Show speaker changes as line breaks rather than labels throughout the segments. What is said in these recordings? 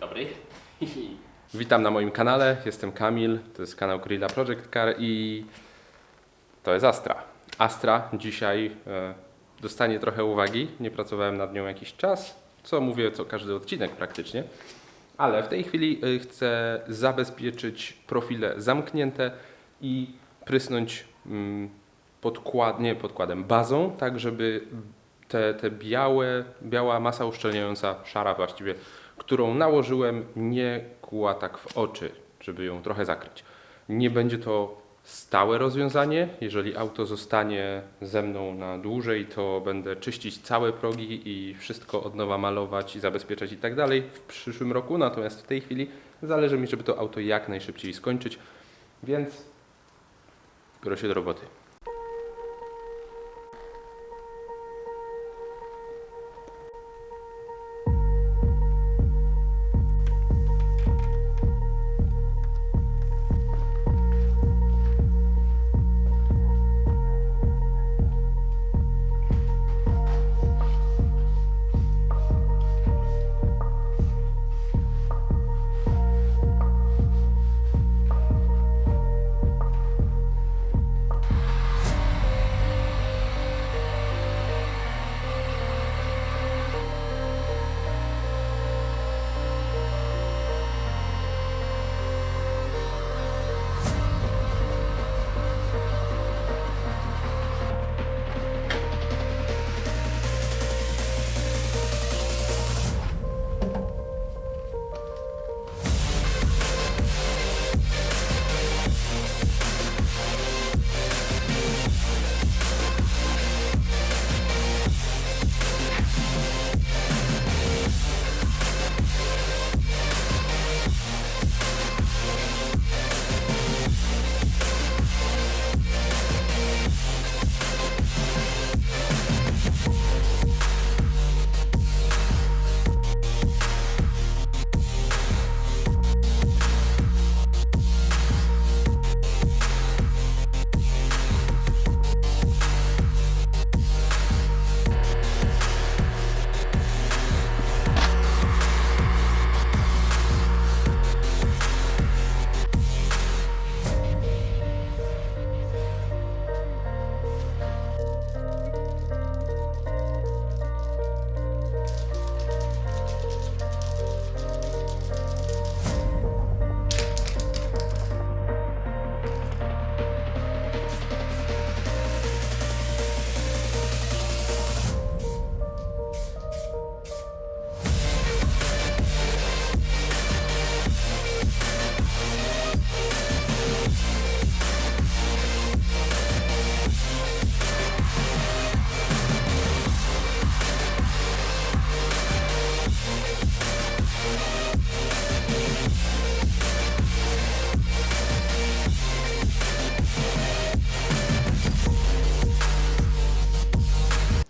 Dobry.
Witam na moim kanale, jestem Kamil, to jest kanał Gorilla Project Car i to jest Astra. Astra dzisiaj dostanie trochę uwagi, nie pracowałem nad nią jakiś czas, co mówię co każdy odcinek praktycznie, ale w tej chwili chcę zabezpieczyć profile zamknięte i prysnąć bazą, tak żeby te biała masa uszczelniająca, szara właściwie, którą nałożyłem, nie kłuła tak w oczy, żeby ją trochę zakryć. Nie będzie to stałe rozwiązanie. Jeżeli auto zostanie ze mną na dłużej, to będę czyścić całe progi i wszystko od nowa malować i zabezpieczać i tak dalej w przyszłym roku. Natomiast w tej chwili zależy mi, żeby to auto jak najszybciej skończyć, więc biorę się do roboty.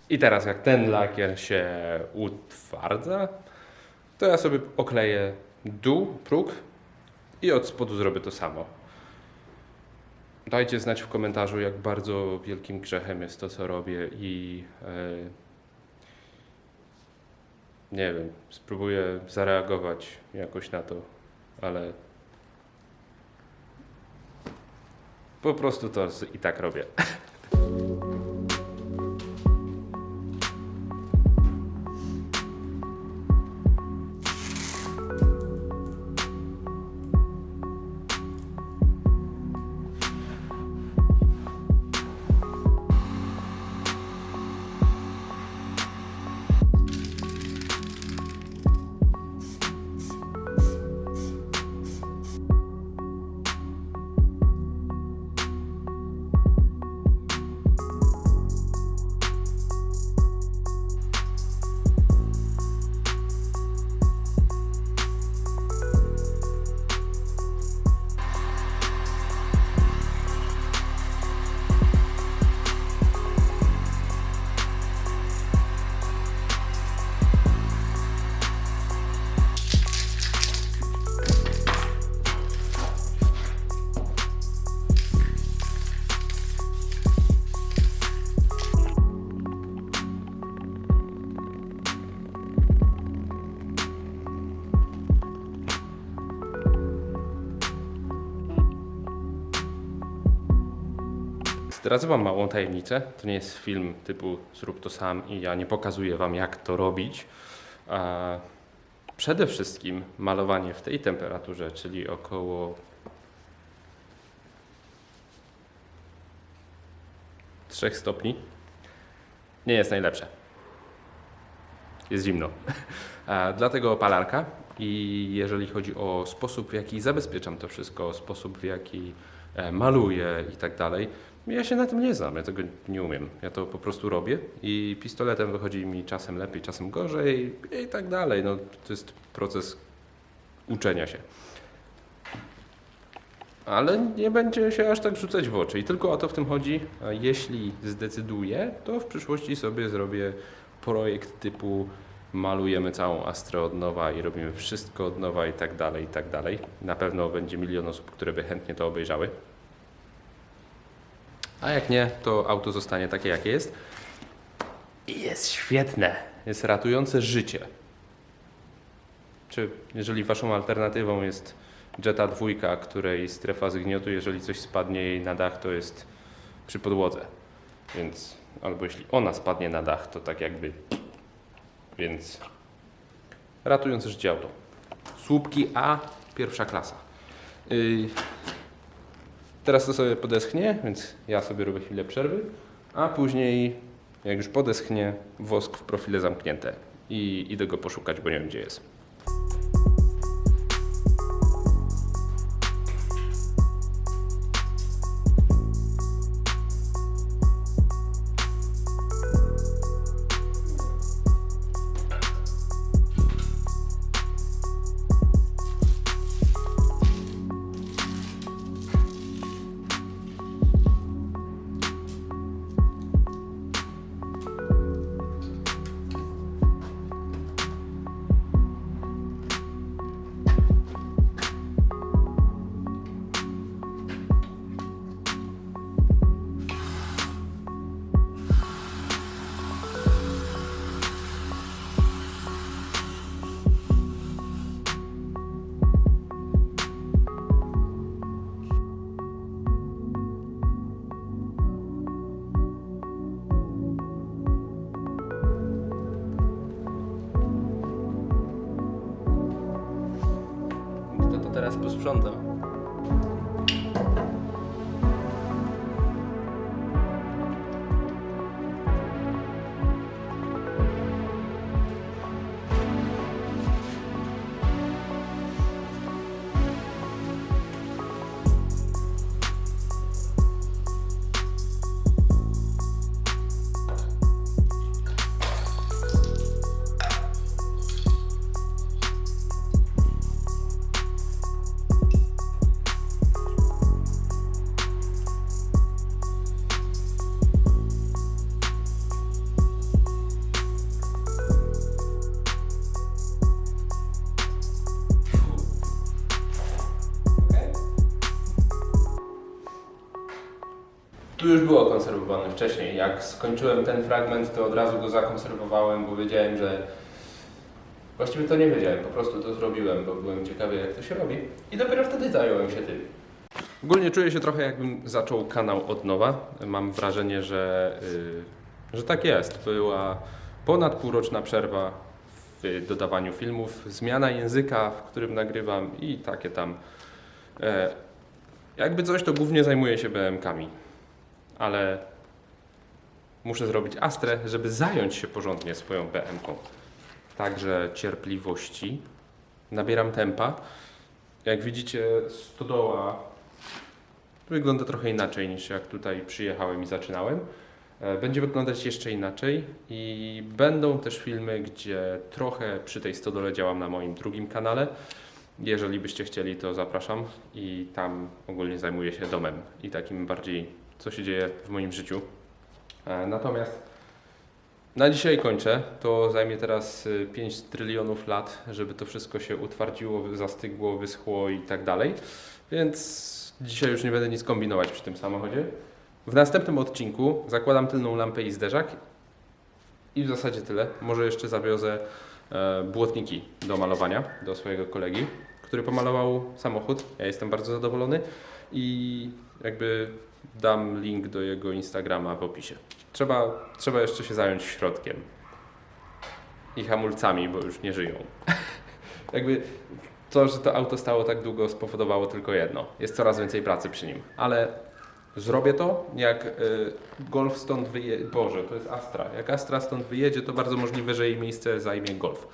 I teraz jak ten lakier się utwardza, to ja sobie okleję dół, próg i od spodu zrobię to samo. Dajcie znać w komentarzu, jak bardzo wielkim grzechem jest to, co robię i nie wiem, spróbuję zareagować jakoś na to, ale po prostu to i tak robię. Zdradzę Wam małą tajemnicę. To nie jest film typu zrób to sam i ja nie pokazuję Wam, jak to robić. A przede wszystkim malowanie w tej temperaturze, czyli około 3 stopni, nie jest najlepsze. Jest zimno. Dlatego opalarka. I jeżeli chodzi o sposób, w jaki zabezpieczam to wszystko, sposób, w jaki maluję i tak dalej, ja się na tym nie znam, ja tego nie umiem. Ja to po prostu robię i pistoletem wychodzi mi czasem lepiej, czasem gorzej i tak dalej. No, to jest proces uczenia się. Ale nie będzie się aż tak rzucać w oczy i tylko o to w tym chodzi. A jeśli zdecyduję, to w przyszłości sobie zrobię projekt typu malujemy całą Astrę od nowa i robimy wszystko od nowa i tak dalej, i tak dalej. Na pewno będzie milion osób, które by chętnie to obejrzały. A jak nie, to auto zostanie takie, jakie jest. I jest świetne. Jest ratujące życie. Czy jeżeli waszą alternatywą jest Jetta 2, której strefa zgniotu, jeżeli coś spadnie jej na dach, to jest przy podłodze. Więc, albo jeśli ona spadnie na dach, to tak jakby... Więc ratujące życie auto. Słupki A, pierwsza klasa. Teraz to sobie podeschnie, więc ja sobie robię chwilę przerwy, a później, jak już podeschnie, wosk w profile zamknięte i idę go poszukać, bo nie wiem, gdzie jest. Kto to teraz posprząta? Tu już było konserwowane wcześniej. Jak skończyłem ten fragment, to od razu go zakonserwowałem, bo wiedziałem, że... Właściwie to nie wiedziałem, po prostu to zrobiłem, bo byłem ciekawy, jak to się robi. I dopiero wtedy zająłem się tym. Ogólnie czuję się trochę, jakbym zaczął kanał od nowa. Mam wrażenie, że tak jest. Była ponad półroczna przerwa w dodawaniu filmów, zmiana języka, w którym nagrywam i takie tam. Jakby coś, to głównie zajmuję się BM-kami. Ale muszę zrobić Astrę, żeby zająć się porządnie swoją BM-ką. Także cierpliwości. Nabieram tempa. Jak widzicie, stodoła wygląda trochę inaczej niż jak tutaj przyjechałem i zaczynałem. Będzie wyglądać jeszcze inaczej i będą też filmy, gdzie trochę przy tej stodole działam na moim drugim kanale. Jeżeli byście chcieli, to zapraszam i tam ogólnie zajmuję się domem i takim bardziej, co się dzieje w moim życiu. Natomiast na dzisiaj kończę. To zajmie teraz 5 trylionów lat, żeby to wszystko się utwardziło, zastygło, wyschło i tak dalej. Więc dzisiaj już nie będę nic kombinować przy tym samochodzie. W następnym odcinku zakładam tylną lampę i zderzak i w zasadzie tyle. Może jeszcze zawiozę błotniki do malowania do swojego kolegi, który pomalował samochód. Ja jestem bardzo zadowolony i Jakby dam link do jego Instagrama w opisie. Trzeba jeszcze się zająć środkiem i hamulcami, bo już nie żyją. Jakby to, że to auto stało tak długo, spowodowało tylko jedno. Jest coraz więcej pracy przy nim. Ale zrobię to, jak Golf stąd wyjedzie. Boże, to jest Astra. Jak Astra stąd wyjedzie, to bardzo możliwe, że jej miejsce zajmie Golf.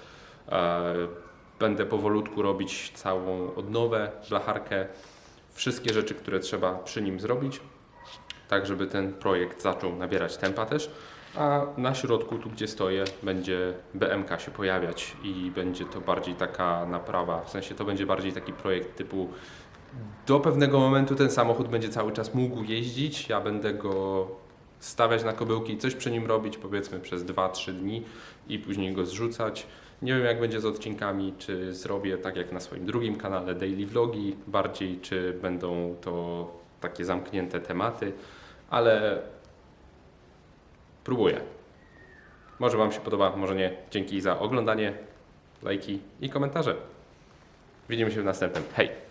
Będę powolutku robić całą odnowę, blacharkę, wszystkie rzeczy, które trzeba przy nim zrobić, tak żeby ten projekt zaczął nabierać tempa też. A na środku, tu gdzie stoję, będzie BMK się pojawiać i będzie to bardziej taka naprawa, w sensie to będzie bardziej taki projekt typu do pewnego momentu ten samochód będzie cały czas mógł jeździć, ja będę go stawiać na kobyłki i coś przy nim robić, powiedzmy przez 2-3 dni i później go zrzucać. Nie wiem jak będzie z odcinkami, czy zrobię tak jak na swoim drugim kanale daily vlogi bardziej, czy będą to takie zamknięte tematy, ale próbuję. Może Wam się podoba, może nie. Dzięki za oglądanie, lajki i komentarze. Widzimy się w następnym. Hej!